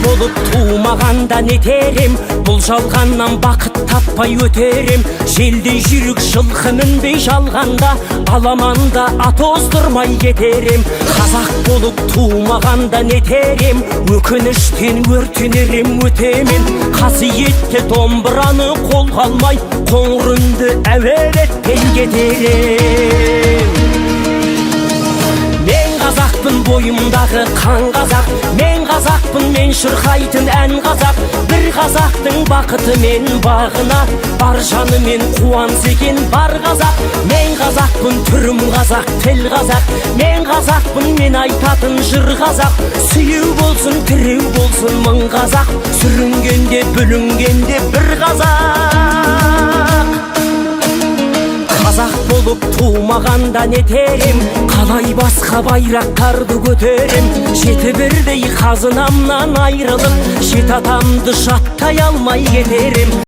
Болып туымағанда нетерем, бұл жалғаннан бақыт таппай өтерем. Желдей жүрік жылқы мінбей жалғанда, аламанда ат оздырмай кетерем. Қазақ болып туымағанда нетерем, өкініштен өртенерем өтемен. Қасиетті домбыраны қолға алмай, қоңыр үнді әуелетпен кетерем. Мен қазақпын, бойымдағы қан қазақ, мен қазақпын, мен шырқайтын ән қазақ. Бір қазақтың бақыты мен бағына, бар жанымен қуанса екен бар қазақ. Мен қазақпын, түрім қазақ, тіл қазақ, мен қазақпын, мен айтатын жыр қазақ. Сүйеу болсын, тіреу болсын мың қазақ, сүрінгенде бүлінгенде бір қазақ. Қазақ болып туымағанда нетерем, қалай басқа байрақтарды көтерем. Жеті бірдей қазынамнан айрылып, жеті атамды жаттай алмай кетерем.